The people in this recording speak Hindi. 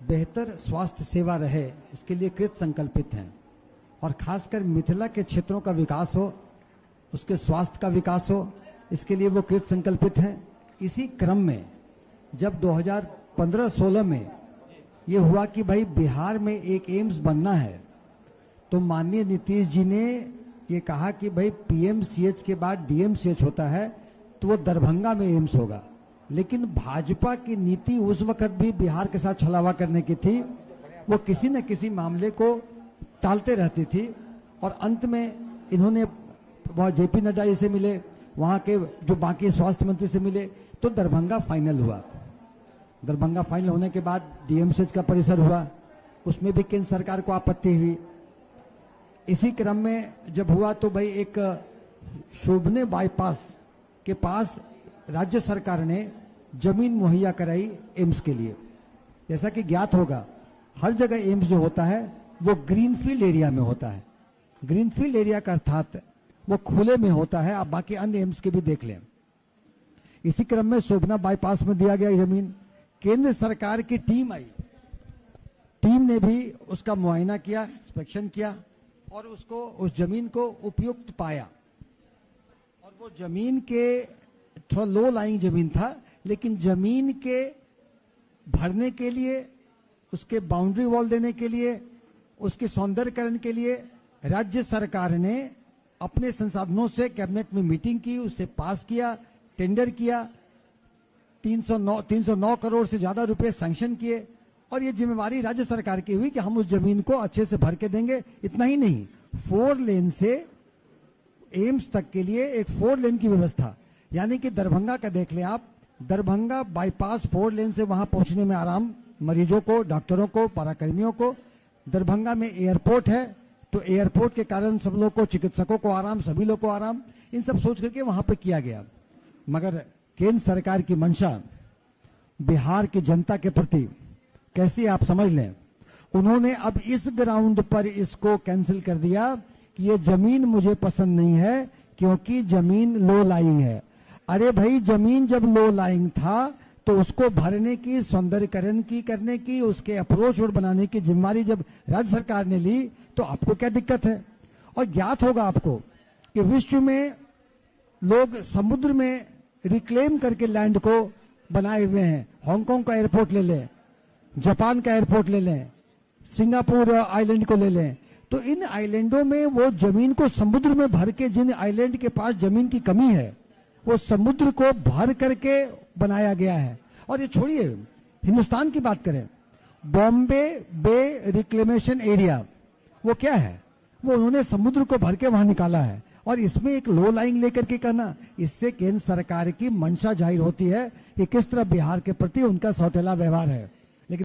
बेहतर स्वास्थ्य सेवा रहे, इसके लिए कृत संकल्पित हैं। और खासकर मिथिला के क्षेत्रों का विकास हो, उसके स्वास्थ्य का विकास हो, इसके लिए वो कृत संकल्पित हैं। इसी क्रम में जब 2015-16 में ये हुआ कि भाई बिहार में एक एम्स बनना है, तो माननीय नीतीश जी ने ये कहा कि भाई पीएमसीएच के बाद डीएमसीएच होता है, तो वो दरभंगा में एम्स होगा। लेकिन भाजपा की नीति उस वक्त भी बिहार के साथ छलावा करने की थी, वो किसी न किसी मामले को टालते रहती थी। और अंत में इन्होंने वहाँ जेपी नड्डा जी से मिले, वहाँ के जो बाकी स्वास्थ्य मंत्री से मिले, तो दरभंगा फाइनल हुआ। दरभंगा फाइनल होने के बाद डीएमसीएच का परिसर हुआ, उसमें भी केंद्र सरकार को आपत्ति हुई। इसी क्रम में जब हुआ तो भाई एक शोभने बाईपास के पास राज्य सरकार ने जमीन मुहैया कराई एम्स के लिए। जैसा कि ज्ञात होगा, हर जगह एम्स जो होता है वो ग्रीनफील्ड एरिया में होता है। ग्रीनफील्ड एरिया का अर्थात वो खुले में होता है। आप बाकी अन्य एम्स के भी देख लें। इसी क्रम में शोभना बाईपास में दिया गया जमीन। केंद्र सरकार की टीम आई, टीम ने भी उसका मुआयना किया, इंस्पेक्शन किया और उसको उस जमीन को उपयुक्त पाया। और वो जमीन के थोड़ा लो लाइंग जमीन था, लेकिन जमीन के भरने के लिए, उसके बाउंड्री वॉल देने के लिए, उसके सौंदर्यकरण के लिए राज्य सरकार ने अपने संसाधनों से कैबिनेट में मीटिंग की, उसे पास किया, टेंडर किया, 309 करोड़ से ज्यादा रुपए सैंक्शन किए। और ये जिम्मेवारी राज्य सरकार की हुई कि हम उस जमीन को अच्छे से भर के देंगे। इतना ही नहीं, 4 लेन से एम्स तक के लिए एक 4 लेन की व्यवस्था, यानी कि दरभंगा का देख लें आप, दरभंगा बाईपास 4 लेन से वहां पहुंचने में आराम मरीजों को, डॉक्टरों को, पाराकर्मियों को। दरभंगा में एयरपोर्ट है, तो एयरपोर्ट के कारण सब लोग को, चिकित्सकों को आराम, सभी लोग को आराम। इन सब सोच करके वहां पे किया गया। मगर केंद्र सरकार की मंशा बिहार की जनता के प्रति कैसी, आप समझ लें। उन्होंने अब इस ग्राउंड पर इसको कैंसिल कर दिया कि ये जमीन मुझे पसंद नहीं है क्योंकि जमीन लो लाइंग है। अरे भाई, जमीन जब लो लाइंग था तो उसको भरने की, सौंदर्यकरण की करने की, उसके अप्रोच रोड बनाने की जिम्मेदारी जब राज्य सरकार ने ली, तो आपको क्या दिक्कत है। और ज्ञात होगा आपको कि विश्व में लोग समुद्र में रिक्लेम करके लैंड को बनाए हुए हैं। हांगकांग का एयरपोर्ट ले लें, जापान का एयरपोर्ट ले लें, सिंगापुर आइलैंड को ले लें, तो इन आइलैंडों में वो जमीन को समुद्र में भर के, जिन आइलैंड के पास जमीन की कमी है वो समुद्र को भर करके बनाया गया है। और ये छोड़िए, हिंदुस्तान की बात करें, बॉम्बे बे रिक्लेमेशन एरिया, वो क्या है, वो उन्होंने समुद्र को भर के वहां निकाला है। और इसमें एक लो लाइंग लेकर के करना, इससे केंद्र सरकार की मंशा जाहिर होती है कि किस तरह बिहार के प्रति उनका सौतेला व्यवहार है।